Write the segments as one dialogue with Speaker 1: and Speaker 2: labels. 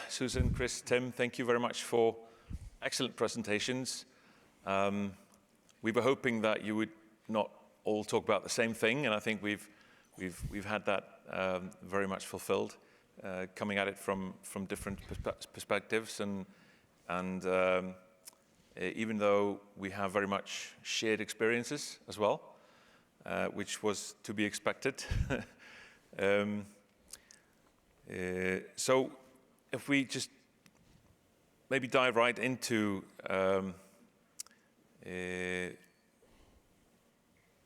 Speaker 1: Susan, Chris, Tim, thank you very much for excellent presentations. We were hoping that you would not all talk about the same thing, and I think we've had that very much fulfilled, coming at it from different perspectives, and even though we have very much shared experiences as well, which was to be expected. So if we just maybe dive right into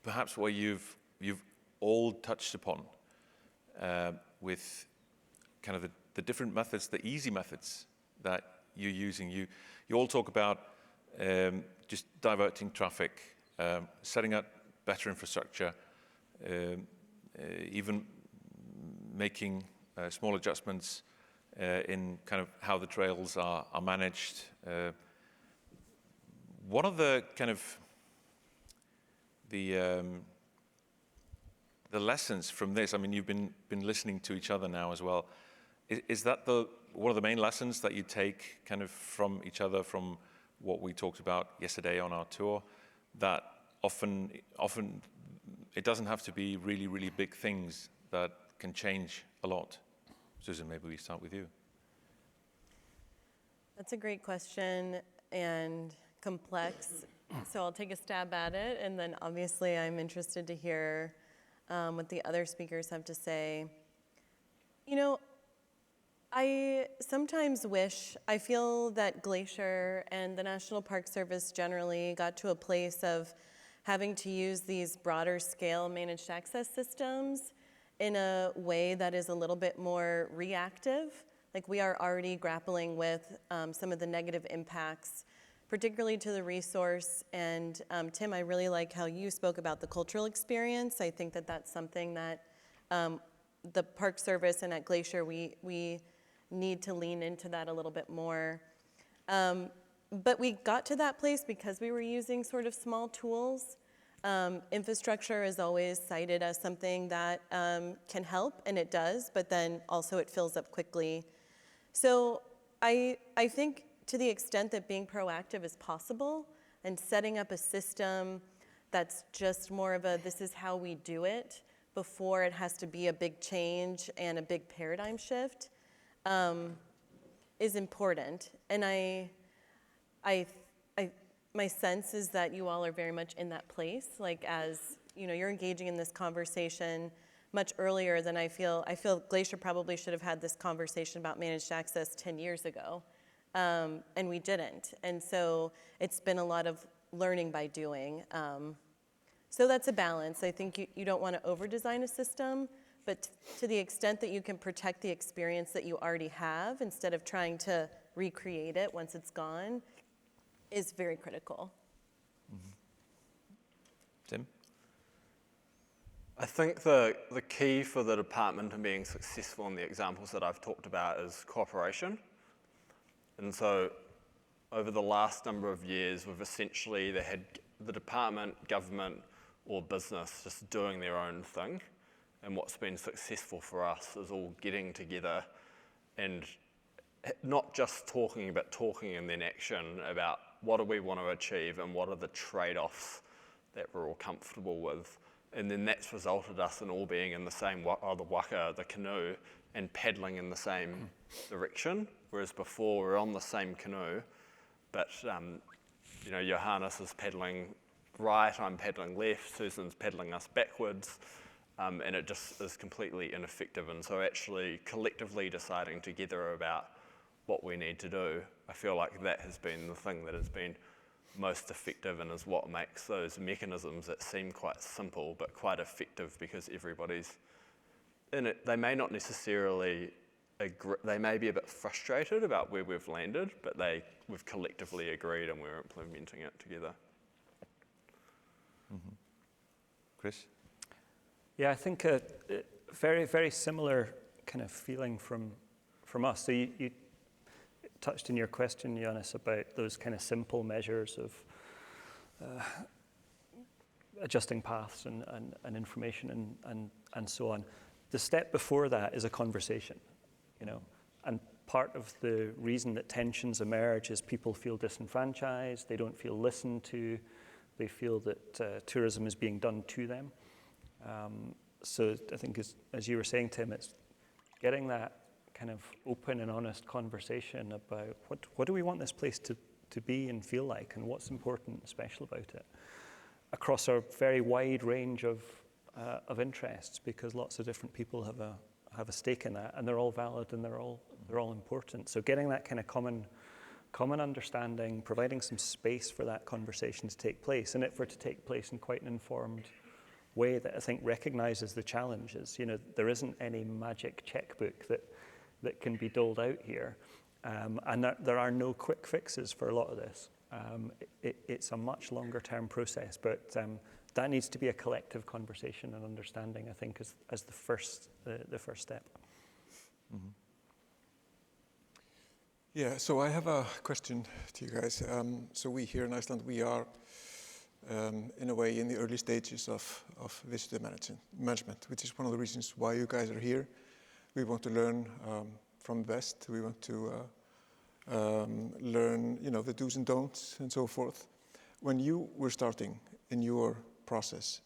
Speaker 1: perhaps what you've all touched upon with kind of the different methods, the easy methods that you're using. You all talk about just diverting traffic, setting up better infrastructure, even making small adjustments in kind of how the trails are managed. One of the kind of the lessons from this, I mean, you've been listening to each other now as well. Is that one of the main lessons that you take kind of from each other, from what we talked about yesterday on our tour, that often it doesn't have to be really, really big things that can change a lot? Susan, maybe we start with you.
Speaker 2: That's a great question and complex. So I'll take a stab at it, and then obviously I'm interested to hear what the other speakers have to say. You know, I sometimes I feel that Glacier and the National Park Service generally got to a place of having to use these broader scale managed access systems in a way that is a little bit more reactive. Like, we are already grappling with some of the negative impacts, particularly to the resource. And Tim, I really like how you spoke about the cultural experience. I think that that's something that the Park Service and at Glacier, we need to lean into that a little bit more. But we got to that place because we were using sort of small tools. Infrastructure is always cited as something that can help, and it does, but then also it fills up quickly. So I think to the extent that being proactive is possible and setting up a system that's just more of a this is how we do it before it has to be a big change and a big paradigm shift is important. And my sense is that you all are very much in that place. Like, as you know, you're engaging in this conversation much earlier than I feel Glacier probably should have had this conversation about managed access 10 years ago, and we didn't. And so it's been a lot of learning by doing. So that's a balance. I think you don't want to over-design a system, but to the extent that you can protect the experience that you already have instead of trying to recreate it once it's gone is very critical.
Speaker 1: Mm-hmm. Tim?
Speaker 3: I think the key for the department in being successful in the examples that I've talked about is cooperation. And so over the last number of years, we've essentially had the department, government, or business just doing their own thing. And what's been successful for us is all getting together and not just talking, but talking and then action about what do we want to achieve and what are the trade-offs that we're all comfortable with. And then that's resulted us in all being in the same the waka, the canoe, and paddling in the same direction. Whereas before we were on the same canoe, but you know, Jóhannes is paddling right, I'm paddling left, Susan's paddling us backwards, and it just is completely ineffective. And so actually collectively deciding together about what we need to do, I feel like that has been the thing that has been most effective and is what makes those mechanisms that seem quite simple but quite effective, because everybody's in it. They may not necessarily agree, they may be a bit frustrated about where we've landed, but we've collectively agreed and we're implementing it together.
Speaker 1: Mm-hmm. Chris?
Speaker 4: Yeah, I think a very, very similar kind of feeling from us. So you touched in your question, Jóhannes, about those kind of simple measures of adjusting paths and information and so on. The step before that is a conversation, you know, and part of the reason that tensions emerge is people feel disenfranchised, they don't feel listened to, they feel that tourism is being done to them. So I think as you were saying, Tim, it's getting that kind of open and honest conversation about what do we want this place to be and feel like, and what's important and special about it, across a very wide range of interests, because lots of different people have a stake in that, and they're all valid and they're all important. So getting that kind of common understanding, providing some space for that conversation to take place, and for it to take place in quite an informed way that I think recognizes the challenges. You know, there isn't any magic checkbook that can be doled out here, and there are no quick fixes for a lot of this. It's a much longer term process, but that needs to be a collective conversation and understanding, I think, as the first step.
Speaker 1: Mm-hmm.
Speaker 5: Yeah, so I have a question to you guys. So we here in Iceland, we are in a way in the early stages of visitor management, which is one of the reasons why you guys are here. We want to learn from the best. We want to learn, the do's and don'ts and so forth. When you were starting in your process,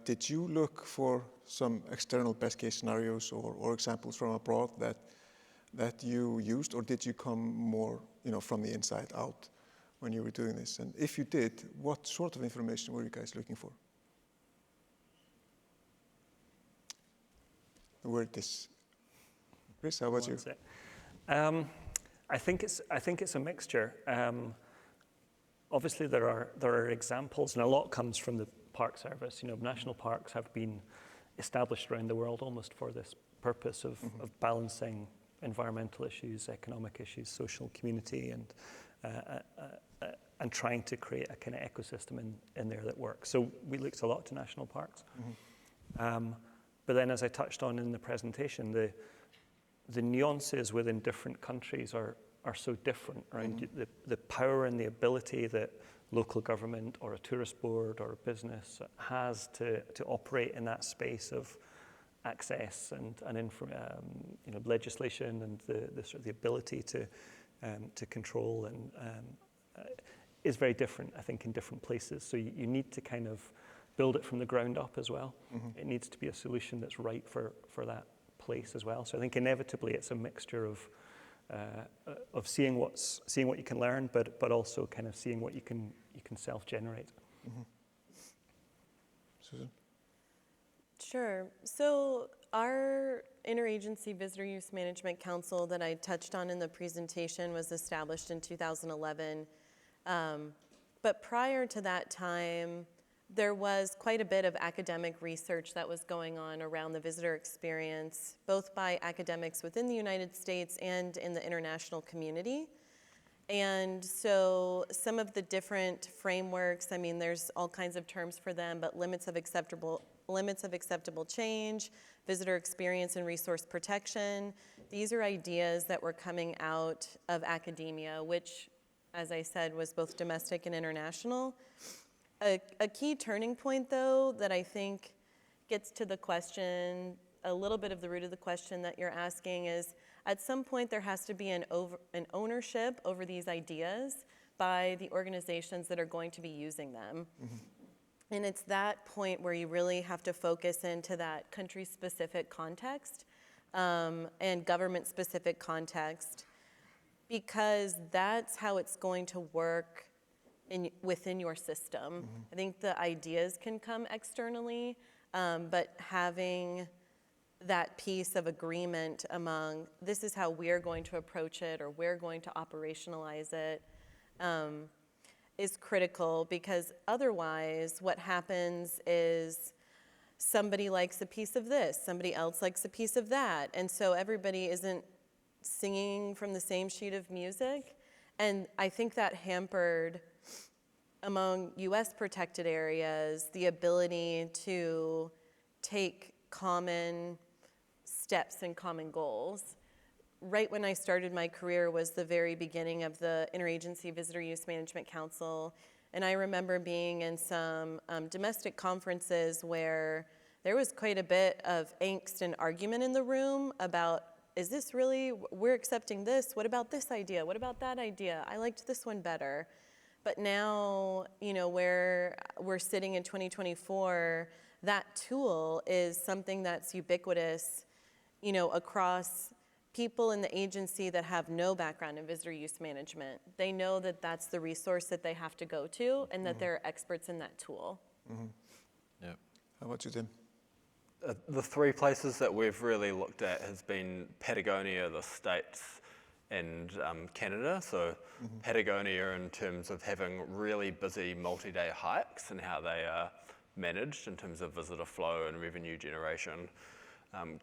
Speaker 5: did you look for some external best case scenarios or examples from abroad that you used, or did you come more, from the inside out when you were doing this? And if you did, what sort of information were you guys looking for? Where this, Chris, how about you?
Speaker 4: I think it's a mixture. Obviously, there are examples, and a lot comes from the Park Service. National parks have been established around the world almost for this purpose of balancing environmental issues, economic issues, social, community, and trying to create a kind of ecosystem in there that works. So we looked a lot to national parks. But then, as I touched on in the presentation, the nuances within different countries are so different, right? The power and the ability that local government or a tourist board or a business has to operate in that space of access and legislation and the ability to control and is very different, I think, in different places. So you need to kind of build it from the ground up as well. It needs to be a solution that's right for that place as well. So I think inevitably it's a mixture of seeing what you can learn, but also kind of seeing what you can self-generate.
Speaker 5: Susan?
Speaker 2: Sure. So our Interagency Visitor Use Management Council that I touched on in the presentation was established in 2011. But prior to that time, there was quite a bit of academic research that was going on around the visitor experience, both by academics within the United States and in the international community. And so some of the different frameworks, there's all kinds of terms for them, but limits of acceptable change, visitor experience and resource protection. These are ideas that were coming out of academia, which, as I said, was both domestic and international. A key turning point, though, that I think gets to the question, a little bit of the root of the question that you're asking is, at some point there has to be an ownership over these ideas by the organizations that are going to be using them. And it's that point where you really have to focus into that country-specific context and government-specific context, because that's how it's going to work within your system. I think the ideas can come externally, but having that piece of agreement among this is how we're going to approach it or we're going to operationalize it is critical, because otherwise what happens is somebody likes a piece of this, somebody else likes a piece of that, and so everybody isn't singing from the same sheet of music. And I think that hampered, among US protected areas, the ability to take common steps and common goals. Right when I started my career was the very beginning of the Interagency Visitor Use Management Council, and I remember being in some domestic conferences where there was quite a bit of angst and argument in the room about is this really, we're accepting this, what about this idea, what about that idea? I liked this one better. But now, where we're sitting in 2024, that tool is something that's ubiquitous, across people in the agency that have no background in visitor use management. They know that that's the resource that they have to go to and that they're experts in that tool.
Speaker 1: Yeah.
Speaker 5: How about you, Tim?
Speaker 3: The three places that we've really looked at has been Patagonia, the States, and Canada. So Patagonia in terms of having really busy multi-day hikes and how they are managed in terms of visitor flow and revenue generation.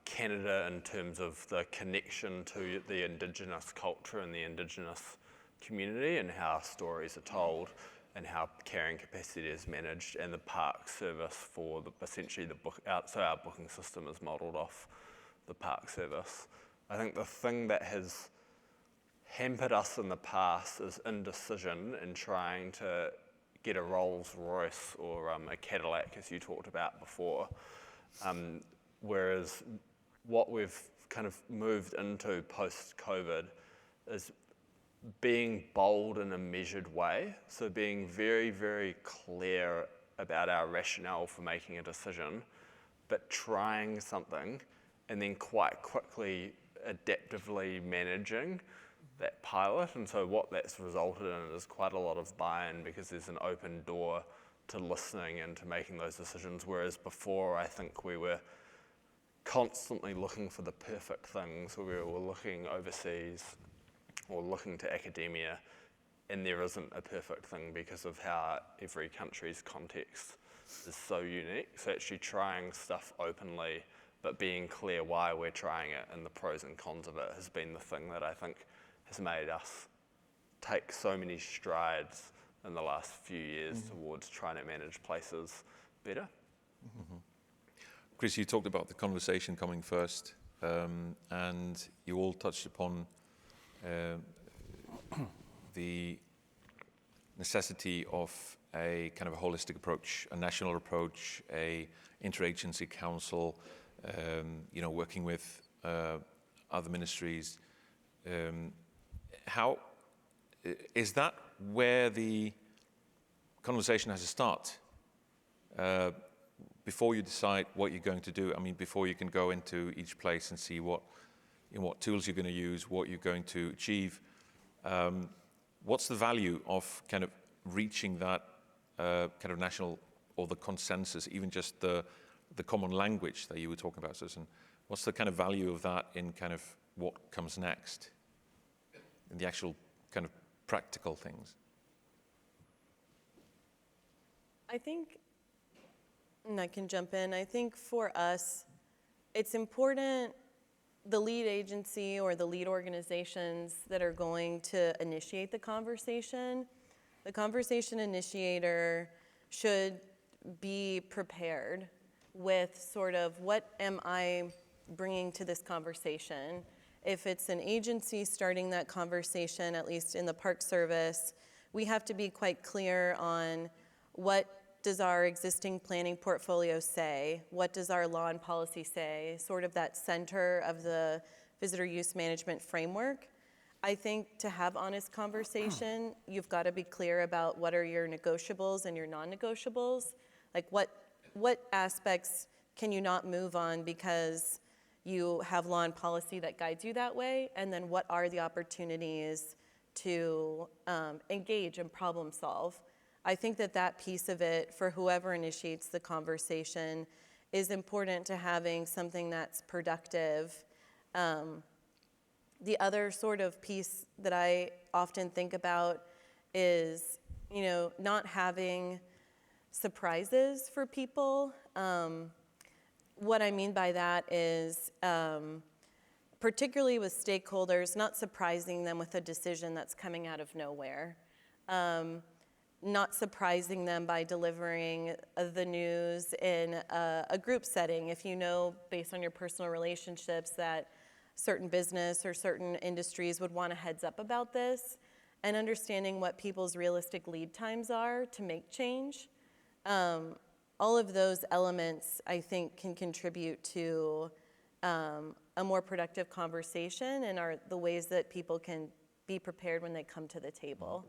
Speaker 3: Canada in terms of the connection to the Indigenous culture and the Indigenous community and how stories are told and how carrying capacity is managed, and the park service for essentially so our booking system is modelled off the park service. I think the thing that has hampered us in the past is indecision in trying to get a Rolls Royce or a Cadillac, as you talked about before. Whereas what we've kind of moved into post-COVID is being bold in a measured way. So being very, very clear about our rationale for making a decision, but trying something and then quite quickly adaptively managing that pilot. And so what that's resulted in is quite a lot of buy-in because there's an open door to listening and to making those decisions. Whereas before, I think we were constantly looking for the perfect things, where we were looking overseas or looking to academia, and there isn't a perfect thing because of how every country's context is so unique. So actually trying stuff openly, but being clear why we're trying it and the pros and cons of it has been the thing that I think has made us take so many strides in the last few years towards trying to manage places better.
Speaker 1: Chris, you talked about the conversation coming first, and you all touched upon the necessity of a kind of a holistic approach, a national approach, a interagency council, working with other ministries. How is that where the conversation has to start? Before you decide what you're going to do, before you can go into each place and see what tools you're going to use, what you're going to achieve, what's the value of kind of reaching that kind of national or the consensus, even just the common language that you were talking about, Susan? What's the kind of value of that in kind of what comes next, in the actual kind of practical things?
Speaker 2: I think, and I can jump in, I think for us, it's important the lead agency or the lead organizations that are going to initiate the conversation initiator should be prepared with sort of what am I bringing to this conversation. If it's an agency starting that conversation, at least in the Park Service, we have to be quite clear on what does our existing planning portfolio say? What does our law and policy say? Sort of that center of the visitor use management framework. I think to have honest conversation, you've got to be clear about what are your negotiables and your non-negotiables. Like what aspects can you not move on because you have law and policy that guides you that way? And then what are the opportunities to engage and problem solve? I think that piece of it, for whoever initiates the conversation, is important to having something that's productive. The other sort of piece that I often think about is, not having surprises for people. What I mean by that is, particularly with stakeholders, not surprising them with a decision that's coming out of nowhere. Not surprising them by delivering the news in a group setting. If you know, based on your personal relationships, that certain business or certain industries would want a heads up about this, and understanding what people's realistic lead times are to make change. All of those elements, I think, can contribute to a more productive conversation and are the ways that people can be prepared when they come to the table.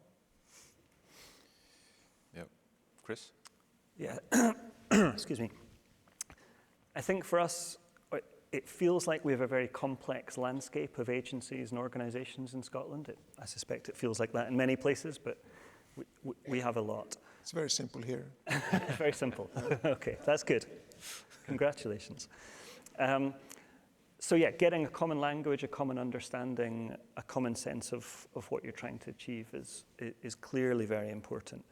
Speaker 1: Yeah. Chris?
Speaker 4: Yeah, excuse me. I think for us, it feels like we have a very complex landscape of agencies and organizations in Scotland. I suspect it feels like that in many places, but we have a lot.
Speaker 5: It's very simple here.
Speaker 4: Very simple. Okay, that's good. Congratulations. So yeah, getting a common language, a common understanding, a common sense of what you're trying to achieve is clearly very important.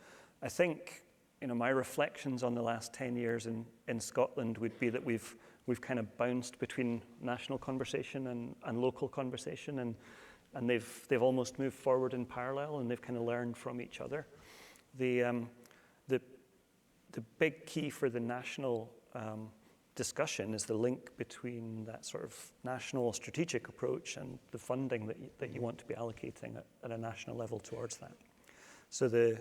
Speaker 4: I think, my reflections on the last 10 years in Scotland would be that we've kind of bounced between national conversation and local conversation, and they've almost moved forward in parallel, and they've kind of learned from each other. The big key for the national discussion is the link between that sort of national strategic approach and the funding that you want to be allocating at a national level towards that. So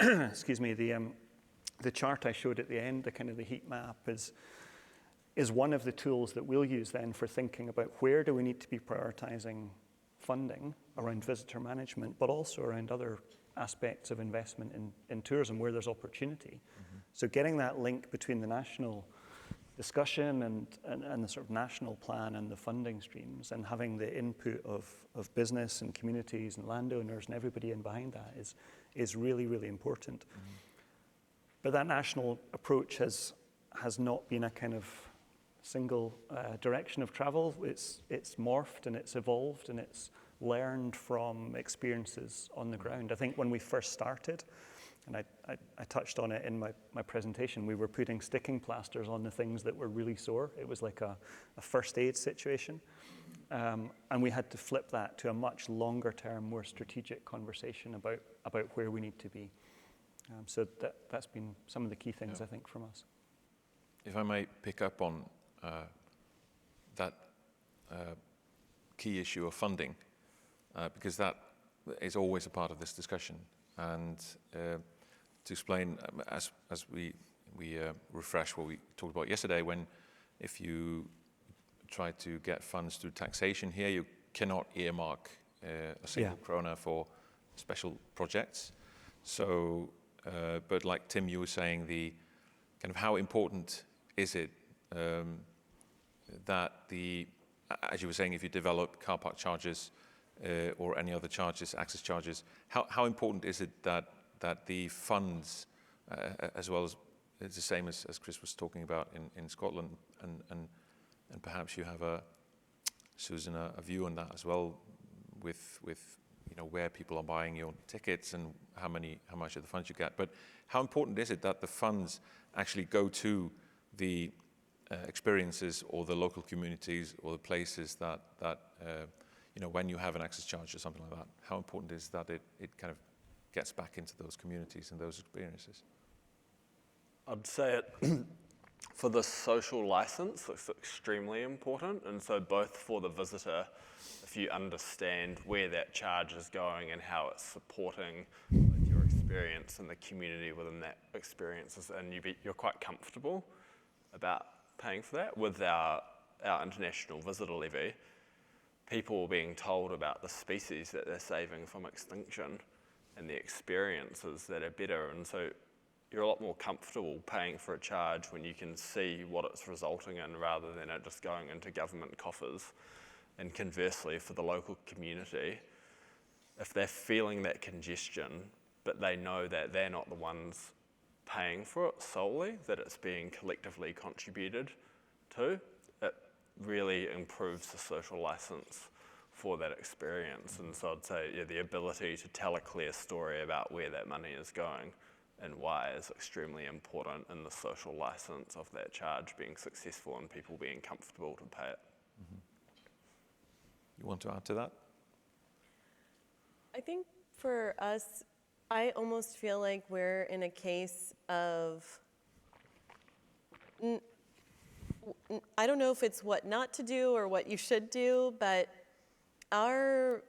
Speaker 4: excuse me, the chart I showed at the end, the kind of the heat map is one of the tools that we'll use then for thinking about where do we need to be prioritizing funding around visitor management, but also around other aspects of investment in tourism where there's opportunity. Mm-hmm. So getting that link between the national discussion and the sort of national plan and the funding streams, and having the input of business and communities and landowners and everybody in behind that is really, really important. Mm-hmm. But that national approach has not been a kind of single direction of travel. It's morphed and it's evolved and it's learned from experiences on the ground. I think when we first started, and I touched on it in my presentation, we were putting sticking plasters on the things that were really sore. It was like a first aid situation. And we had to flip that to a much longer term, more strategic conversation about where we need to be. So that's been some of the key things, I think, from us.
Speaker 1: If I may pick up on that key issue of funding, because that is always a part of this discussion. And to explain, as we refresh what we talked about yesterday, if you try to get funds through taxation here, you cannot earmark a single krona for special projects. So, but like Tim, you were saying, the kind of how important is it that as you were saying, if you develop car park charges or any other charges, access charges, how important is it that the funds, as well as it's the same as Chris was talking about in Scotland, and perhaps you have Susan, a view on that as well, with where people are buying your tickets and how much of the funds you get. But how important is it that the funds actually go to the experiences or the local communities or the places that when you have an access charge or something like that, how important is that it kind of gets back into those communities and those experiences?
Speaker 3: I'd say for the social license, it's extremely important. And so both for the visitor, if you understand where that charge is going and how it's supporting your experience and the community within that experience, and you're quite comfortable about paying for that. With our international visitor levy, people are being told about the species that they're saving from extinction and the experiences that are better. And so you're a lot more comfortable paying for a charge when you can see what it's resulting in rather than it just going into government coffers. And conversely, for the local community, if they're feeling that congestion, but they know that they're not the ones paying for it solely, that it's being collectively contributed to, it really improves the social license for that experience. And so I'd say the ability to tell a clear story about where that money is going and why is extremely important in the social license of that charge being successful and people being comfortable to pay it.
Speaker 1: Mm-hmm. You want to add to that?
Speaker 2: I think for us, I almost feel like we're in a case of, I don't know if it's what not to do or what you should do, but our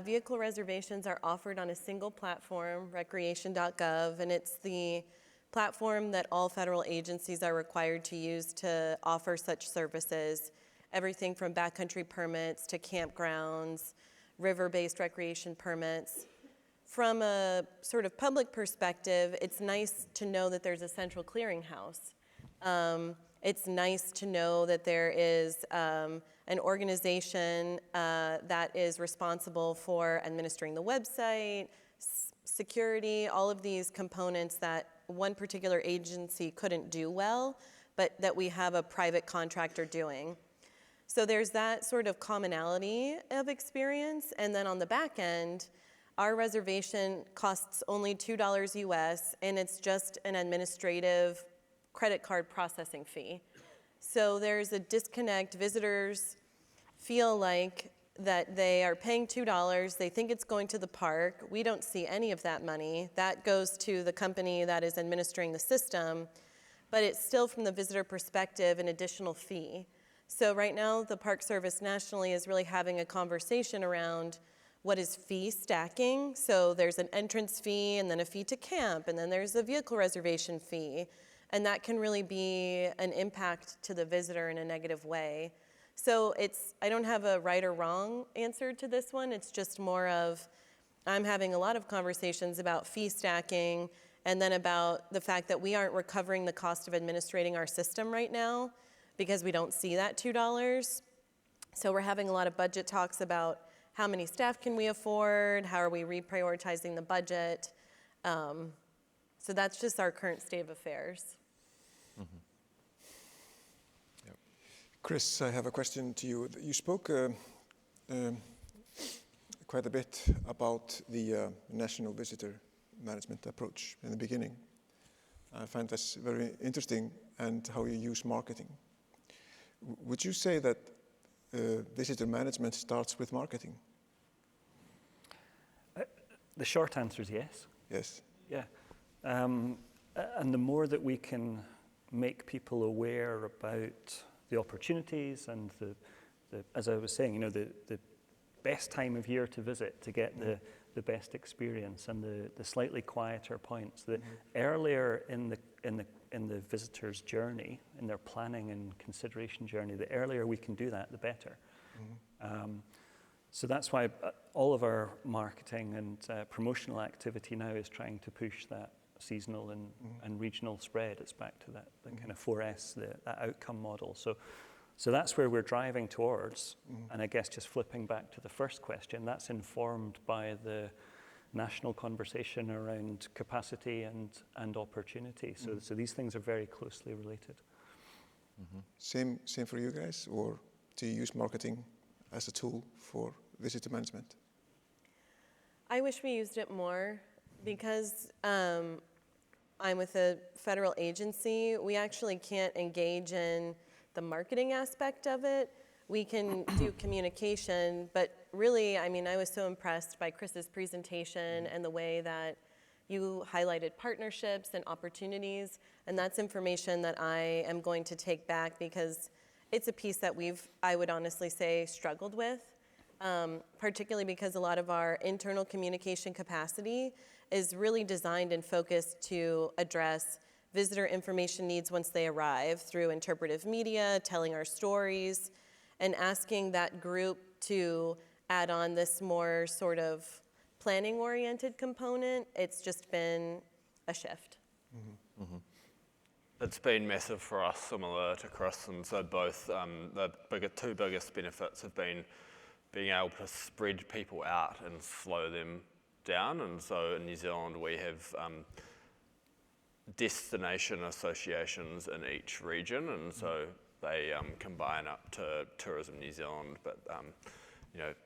Speaker 2: vehicle reservations are offered on a single platform, recreation.gov, and it's the platform that all federal agencies are required to use to offer such services. everything from backcountry permits to campgrounds, river-based recreation permits. From a sort of public perspective, it's nice to know that there's a central clearinghouse. It's nice to know that there is an organization that is responsible for administering the website, security, all of these components that one particular agency couldn't do well, but that we have a private contractor doing. So there's that sort of commonality of experience, and then on the back end, our reservation costs only $2 US, and it's just an administrative credit card processing fee. So there's a disconnect. Visitors feel like that they are paying $2, they think it's going to the park. We don't see any of that money. That goes to the company that is administering the system, but it's still, from the visitor perspective, an additional fee. So right now, the Park Service nationally is really having a conversation around what is fee stacking. So there's an entrance fee, and then a fee to camp, and then there's a vehicle reservation fee, and that can really be an impact to the visitor in a negative way. So I don't have a right or wrong answer to this one. It's just more of, I'm having a lot of conversations about fee stacking, and then about the fact that we aren't recovering the cost of administrating our system right now because we don't see that $2. So we're having a lot of budget talks about how many staff can we afford, how are we reprioritizing the budget. So that's just our current state of affairs.
Speaker 1: Mm-hmm.
Speaker 5: Chris, I have a question to you. You spoke quite a bit about the national visitor management approach in the beginning. I find this very interesting, and how you use marketing. Would you say that visitor management starts with marketing?
Speaker 4: The short answer is yes.
Speaker 5: Yes.
Speaker 4: Yeah. And the more that we can make people aware about the opportunities and the as I was saying, the best time of year to visit to get the best experience, and the slightly quieter points, the earlier in the visitor's journey, in their planning and consideration journey, the earlier we can do that, the better. So that's why all of our marketing and promotional activity now is trying to push that seasonal and regional spread. It's back to that the kind of 4S, that outcome model. So that's where we're driving towards. And I guess just flipping back to the first question, that's informed by the national conversation around capacity and opportunity. So these things are very closely related.
Speaker 5: Same for you guys, or do you use marketing as a tool for visitor management?
Speaker 2: I wish we used it more, because I'm with a federal agency. We actually can't engage in the marketing aspect of it. We can do communication, but really, I mean, I was so impressed by Chris's presentation and the way that you highlighted partnerships and opportunities, and that's information that I am going to take back, because it's a piece that I would honestly say, struggled with, particularly because a lot of our internal communication capacity is really designed and focused to address visitor information needs once they arrive through interpretive media, telling our stories, and asking that group to add on this more sort of planning-oriented component. It's just been a shift.
Speaker 3: It's been massive for us, similar to Chris, and so both the two biggest benefits have been being able to spread people out and slow them down. And so in New Zealand we have destination associations in each region, and so they combine up to Tourism New Zealand, but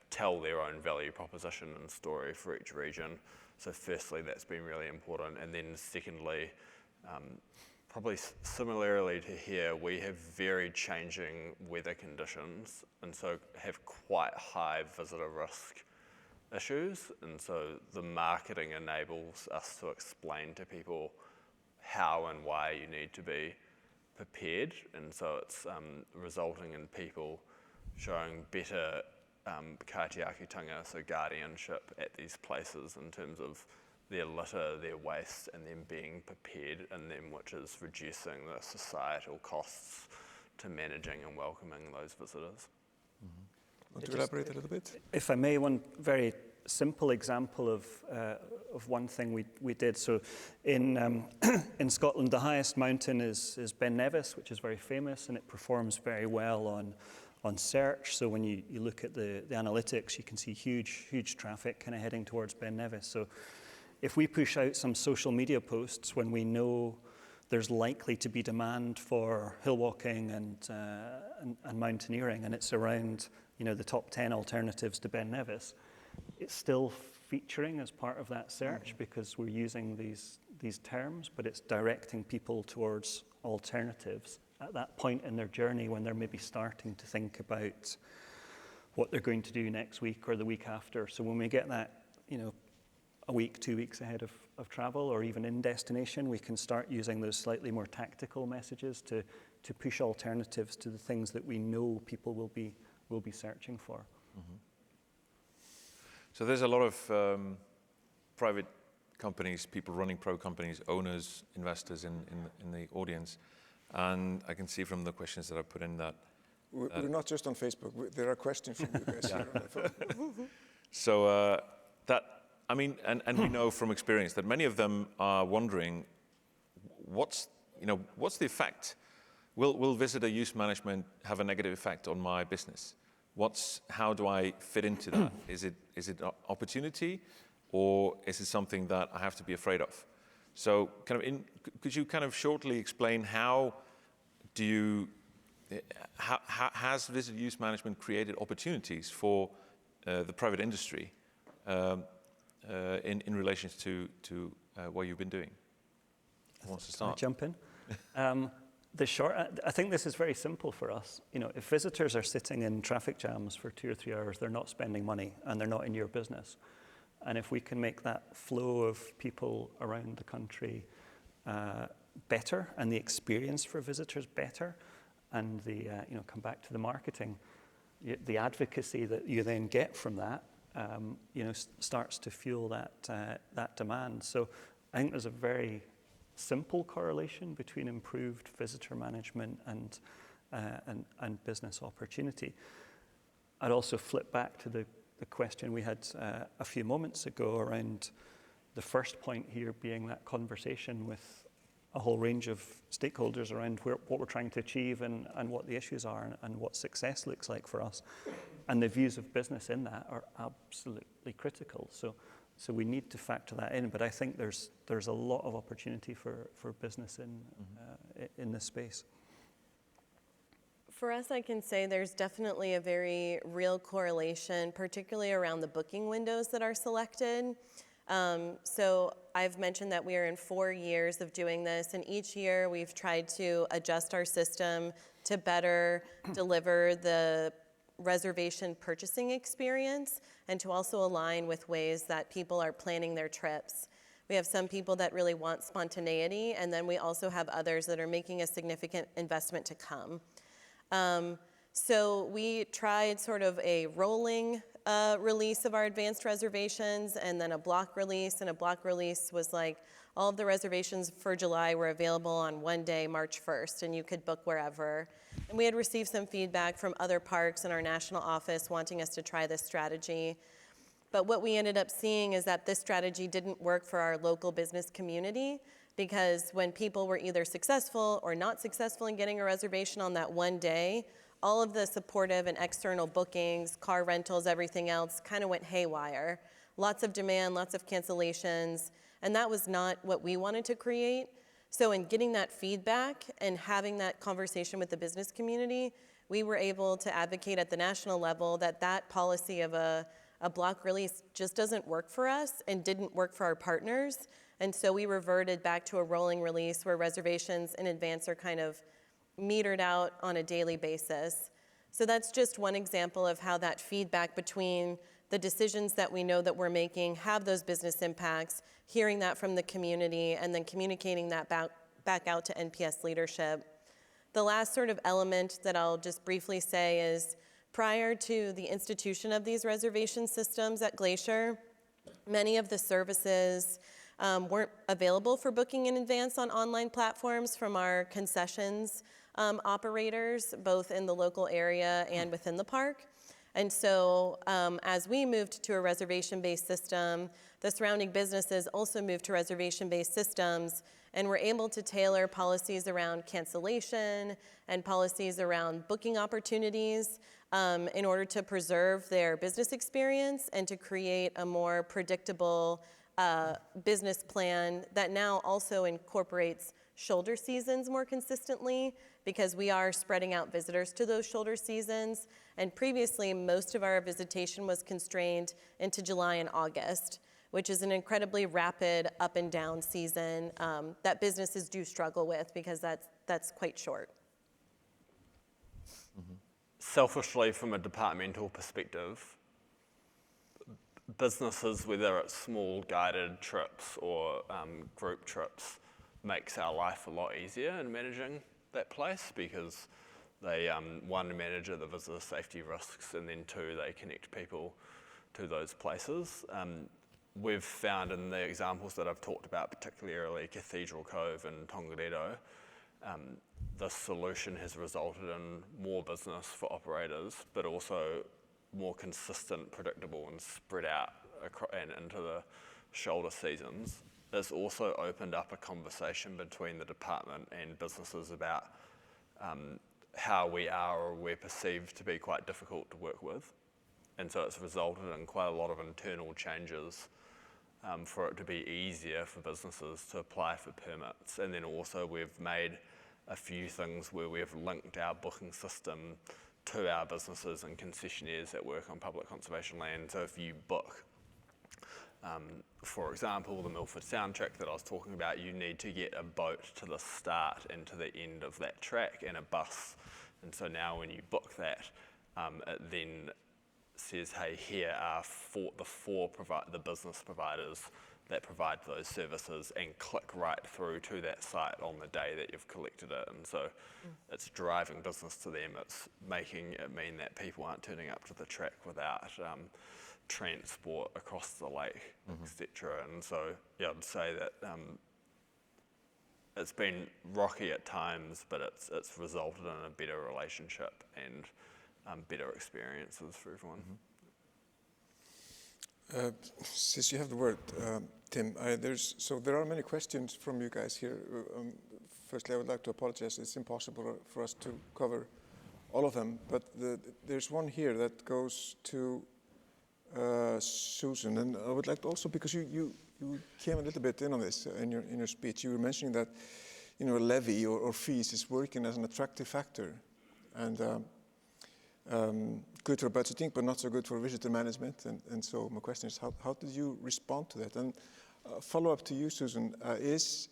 Speaker 3: tell their own value proposition and story for each region. So firstly, that's been really important, and then secondly, probably similarly to here, we have very changing weather conditions, and so have quite high visitor risk issues, and so the marketing enables us to explain to people how and why you need to be prepared, and so it's resulting in people showing better kaitiakitanga, so guardianship at these places in terms of their litter, their waste, and them being prepared in them, which is reducing the societal costs to managing and welcoming those visitors.
Speaker 5: Want to elaborate a little bit?
Speaker 4: If I may, one very simple example of one thing we did. So in Scotland, the highest mountain is Ben Nevis, which is very famous, and it performs very well on search. So when you look at the analytics, you can see huge traffic kind of heading towards Ben Nevis. So if we push out some social media posts when we know there's likely to be demand for hill walking and mountaineering, and it's around the top 10 alternatives to Ben Nevis, it's still featuring as part of that search because we're using these terms, but it's directing people towards alternatives at that point in their journey when they're maybe starting to think about what they're going to do next week or the week after. So when we get that, a week, 2 weeks ahead of travel or even in destination, we can start using those slightly more tactical messages to push alternatives to the things that we know people will be searching for.
Speaker 1: Mm-hmm. So there's a lot of private companies, people running pro companies, owners, investors in the audience. And I can see from the questions that I put in that...
Speaker 5: We're not just on Facebook. There are questions from you guys here on the phone.
Speaker 1: So and we know from experience that many of them are wondering, what's the effect? Will visitor use management have a negative effect on my business? How do I fit into that? Is it an opportunity, or is it something that I have to be afraid of? So, could you kind of shortly explain how has visitor use management created opportunities for the private industry in relation to what you've been doing? Who wants to start?
Speaker 4: Can I jump in? I think this is very simple for us. If visitors are sitting in traffic jams for 2 or 3 hours, they're not spending money and they're not in your business. And if we can make that flow of people around the country better and the experience for visitors better, and come back to the marketing, the advocacy that you then get from that, starts to fuel that demand. So I think there's a very simple correlation between improved visitor management and business opportunity. I'd also flip back to the question we had a few moments ago around the first point here being that conversation with a whole range of stakeholders around what we're trying to achieve and what the issues are and what success looks like for us. And the views of business in that are absolutely critical. So we need to factor that in, but I think there's a lot of opportunity for business in this space.
Speaker 2: For us, I can say there's definitely a very real correlation, particularly around the booking windows that are selected. So I've mentioned that we are in 4 years of doing this, and each year we've tried to adjust our system to better deliver the reservation purchasing experience and to also align with ways that people are planning their trips. We have some people that really want spontaneity, and then we also have others that are making a significant investment to come. So we tried sort of a rolling release of our advanced reservations and then a block release, and a block release was like all of the reservations for July were available on one day, March 1st, and you could book wherever. And we had received some feedback from other parks in our national office wanting us to try this strategy. But what we ended up seeing is that this strategy didn't work for our local business community, because when people were either successful or not successful in getting a reservation on that one day, all of the supportive and external bookings, car rentals, everything else kind of went haywire. Lots of demand, lots of cancellations, and that was not what we wanted to create. So in getting that feedback and having that conversation with the business community, we were able to advocate at the national level that that policy of a block release just doesn't work for us and didn't work for our partners. And so we reverted back to a rolling release where reservations in advance are kind of metered out on a daily basis. So that's just one example of how that feedback between the decisions that we know that we're making have those business impacts, hearing that from the community, and then communicating that back out to NPS leadership. The last sort of element that I'll just briefly say is prior to the institution of these reservation systems at Glacier, many of the services weren't available for booking in advance on online platforms, from our concessions operators, both in the local area and within the park. And so as we moved to a reservation-based system, the surrounding businesses also moved to reservation-based systems, and were able to tailor policies around cancellation and policies around booking opportunities in order to preserve their business experience and to create a more predictable business plan that now also incorporates shoulder seasons more consistently, because we are spreading out visitors to those shoulder seasons. And previously, most of our visitation was constrained into July and August, which is an incredibly rapid up and down season that businesses do struggle with, because that's quite short.
Speaker 3: Mm-hmm. Selfishly, from a departmental perspective, businesses, whether it's small guided trips or group trips, makes our life a lot easier in managing that place, because they, one, manage the visitor safety risks, and then two, they connect people to those places. We've found in the examples that I've talked about, particularly Cathedral Cove and Tongariro, the solution has resulted in more business for operators, but also more consistent, predictable, and spread out and into the shoulder seasons. It's also opened up a conversation between the department and businesses about how we are, or we're perceived to be, quite difficult to work with. And so it's resulted in quite a lot of internal changes for it to be easier for businesses to apply for permits. And then also we've made a few things where we've linked our booking system to our businesses and concessionaires that work on public conservation land. So if you book, for example, the Milford Soundtrack that I was talking about, you need to get a boat to the start and to the end of that track, and a bus. And so now when you book that, it then says, hey, here are the business providers that provide those services, and click right through to that site on the day that you've collected it. And so it's driving business to them. It's making it mean that people aren't turning up to the track without transport across the lake, etc. And so, yeah, I'd say that it's been rocky at times, but it's resulted in a better relationship and better experiences for everyone.
Speaker 5: Since you have the word, Tim, there are many questions from you guys here. Firstly, I would like to apologize. It's impossible for us to cover all of them, but there's one here that goes to Susan, and I would like to also, because you came a little bit in on this in your speech. You were mentioning that a levy or fees is working as an attractive factor, and good for budgeting, but not so good for visitor management. And so my question is, how did you respond to that? And follow up to you, Susan, that's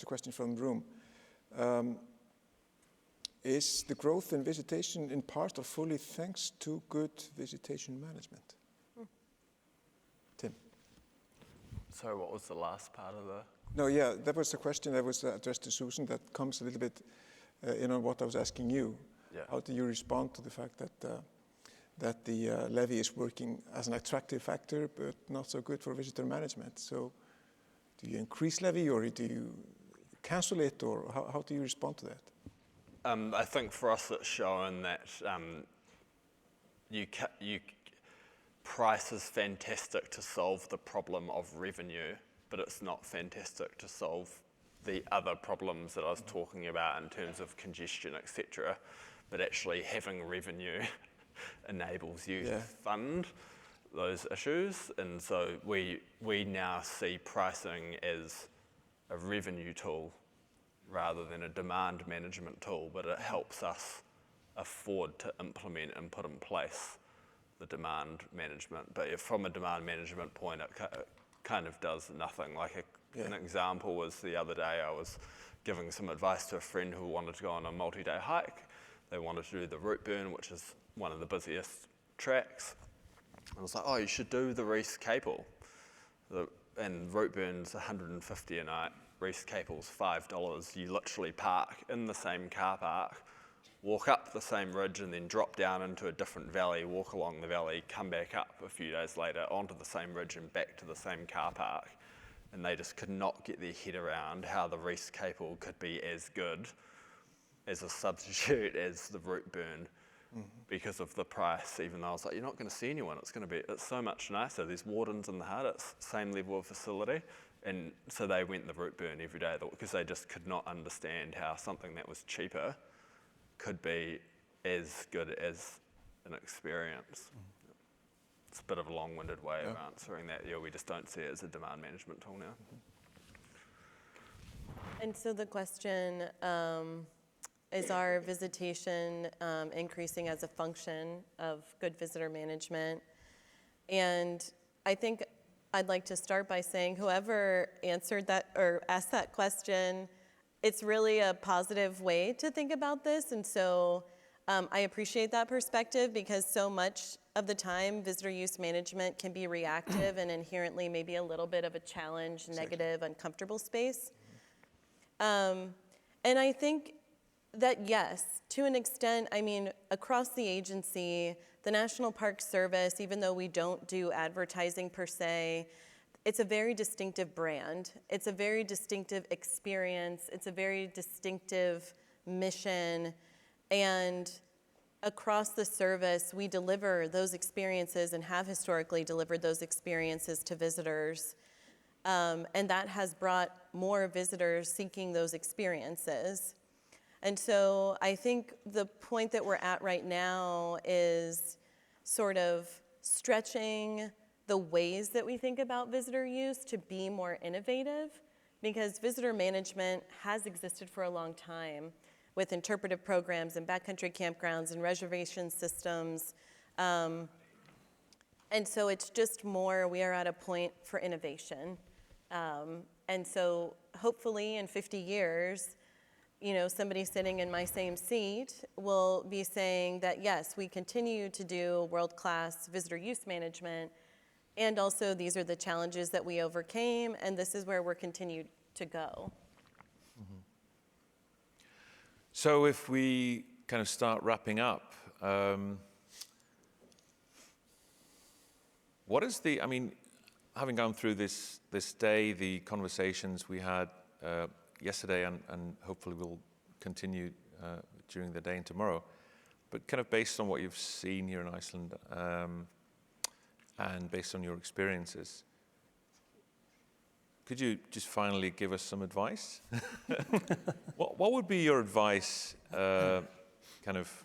Speaker 5: a question from the room, is the growth in visitation in part or fully thanks to good visitation management? Tim.
Speaker 3: So what was the last part of the...
Speaker 5: No, yeah, that was the question that was addressed to Susan that comes a little bit in on what I was asking you.
Speaker 3: Yeah.
Speaker 5: How do you respond to the fact that the levy is working as an attractive factor, but not so good for visitor management? So do you increase levy, or do you cancel it, or how do you respond to that?
Speaker 3: I think for us it's shown that price is fantastic to solve the problem of revenue, but it's not fantastic to solve the other problems that I was talking about in terms of congestion, etc. But actually having revenue enables you to fund those issues. And so we now see pricing as a revenue tool rather than a demand management tool, but it helps us afford to implement and put in place the demand management. But if from a demand management point, it kind of does nothing. An example was the other day I was giving some advice to a friend who wanted to go on a multi-day hike. They wanted to do the route burn, which is one of the busiest tracks. I was like, oh, you should do the Reese Capel. And route burn's $150 a night. Reese Capel's $5. You literally park in the same car park, walk up the same ridge, and then drop down into a different valley, walk along the valley, come back up a few days later onto the same ridge and back to the same car park. And they just could not get their head around how the Reese Capel could be as good as a substitute as the route burn because of the price, even though I was like, you're not going to see anyone. It's so much nicer. There's wardens in the hut. It's same level of facility. And so they went the route burn every day because they just could not understand how something that was cheaper could be as good as an experience. It's a bit of a long-winded way of answering that. Yeah, we just don't see it as a demand management tool now.
Speaker 2: And so the question, is our visitation increasing as a function of good visitor management? And I think I'd like to start by saying whoever answered that or asked that question, it's really a positive way to think about this. And so I appreciate that perspective because so much of the time visitor use management can be reactive and inherently maybe a little bit of a challenge, negative, uncomfortable space. And I think that yes, to an extent, I mean, across the agency, the National Park Service, even though we don't do advertising per se, it's a very distinctive brand. It's a very distinctive experience. It's a very distinctive mission. And across the service, we deliver those experiences and have historically delivered those experiences to visitors. And that has brought more visitors seeking those experiences. And so I think the point that we're at right now is sort of stretching the ways that we think about visitor use to be more innovative, because visitor management has existed for a long time with interpretive programs and backcountry campgrounds and reservation systems. And so it's just more, we are at a point for innovation. And so hopefully in 50 years, you know, somebody sitting in my same seat will be saying that, yes, we continue to do world-class visitor use management, and also these are the challenges that we overcame, and this is where we're continued to go.
Speaker 1: Mm-hmm. So if we kind of start wrapping up, what is the, I mean, having gone through this day, the conversations we had yesterday, and hopefully we'll continue during the day and tomorrow, but kind of based on what you've seen here in Iceland and based on your experiences, could you just finally give us some advice? What would be your advice, kind of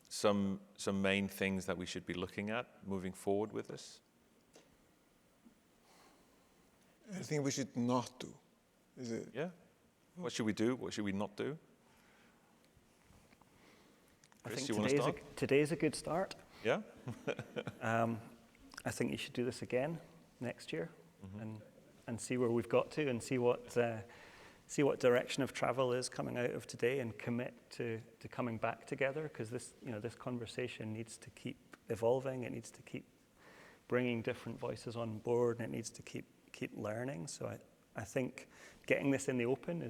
Speaker 1: some main things that we should be looking at moving forward with this?
Speaker 5: I think we should not do. Is it?
Speaker 1: Yeah. What should we do? What should we not do? Chris,
Speaker 4: I
Speaker 1: you want to start?
Speaker 4: think today's a good start.
Speaker 1: Yeah.
Speaker 4: I think you should do this again next year, and see where we've got to, and see what direction of travel is coming out of today, and commit to coming back together, because this conversation needs to keep evolving. It needs to keep bringing different voices on board, and it needs to keep learning. So I think getting this in the open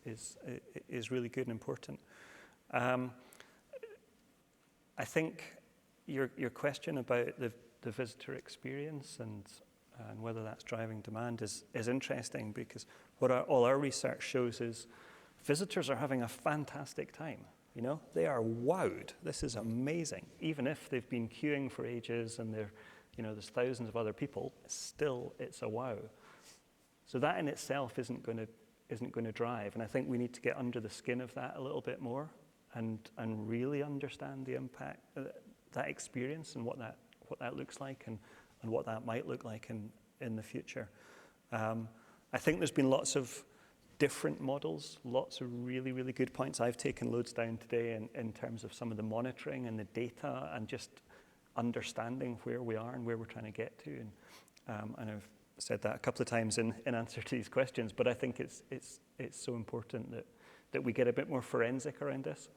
Speaker 4: is really good and important. I think your question about the visitor experience and whether that's driving demand is interesting, because what all our research shows is visitors are having a fantastic time. You know, they are wowed. This is amazing. Even if they've been queuing for ages and there's thousands of other people, still it's a wow. So that in itself isn't going to drive, and I think we need to get under the skin of that a little bit more and really understand the impact, that experience, and what that looks like, and what that might look like in the future. I think there's been lots of different models, lots of really, really good points. I've taken loads down today in terms of some of the monitoring and the data, and just understanding where we are and where we're trying to get to. And I've said that a couple of times in answer to these questions, but I think it's so important that we get a bit more forensic around this,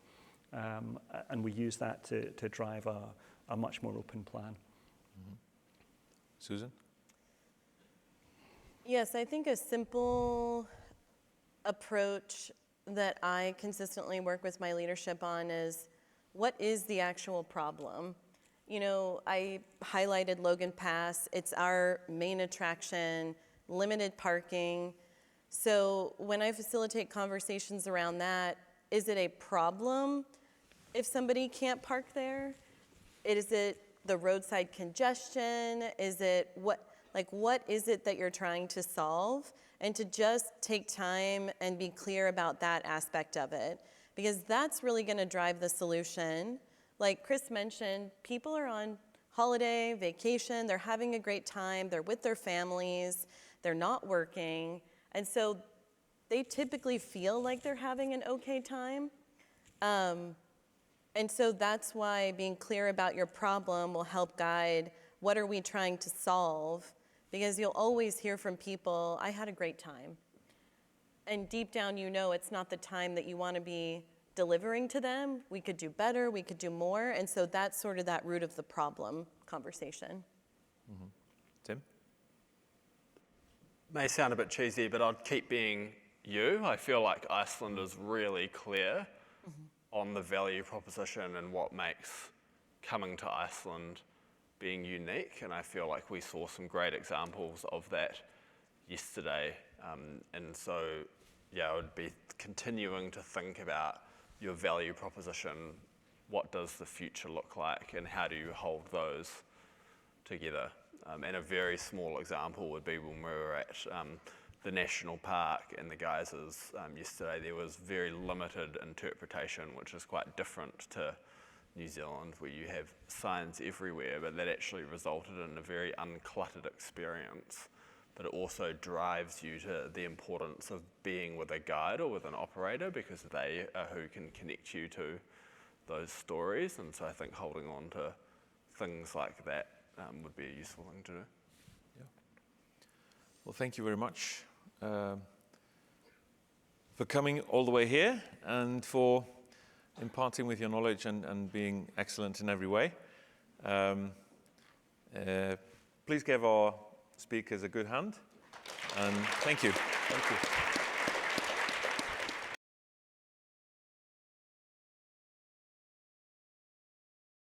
Speaker 4: and we use that to drive a much more open plan.
Speaker 1: Mm-hmm. Susan?
Speaker 2: Yes, I think a simple approach that I consistently work with my leadership on is, what is the actual problem? You know, I highlighted Logan Pass. It's our main attraction, limited parking. So when I facilitate conversations around that, is it a problem if somebody can't park there? Is it the roadside congestion? Is it what is it that you're trying to solve? And to just take time and be clear about that aspect of it, because that's really going to drive the solution. Like Chris mentioned, people are on holiday, vacation, they're having a great time, they're with their families, they're not working, and so they typically feel like they're having an okay time. And so that's why being clear about your problem will help guide what are we trying to solve, because you'll always hear from people, I had a great time. And deep down you know it's not the time that you want to be delivering to them. We could do better, we could do more, and so that's sort of that root of the problem conversation.
Speaker 1: Mm-hmm. Tim?
Speaker 3: May sound a bit cheesy, but I'd keep being you. I feel like Iceland is really clear on the value proposition and what makes coming to Iceland being unique, and I feel like we saw some great examples of that yesterday. And so, yeah, I would be continuing to think about your value proposition. What does the future look like, and how do you hold those together? And a very small example would be when we were at the national park and the geysers yesterday. There was very limited interpretation, which is quite different to New Zealand, where you have signs everywhere, but that actually resulted in a very uncluttered experience. But it also drives you to the importance of being with a guide or with an operator, because they are who can connect you to those stories. And so I think holding on to things like that would be a useful thing to do.
Speaker 1: Yeah. Well, thank you very much for coming all the way here and for imparting with your knowledge and being excellent in every way. Please give our speakers a good hand, and thank you. Thank you.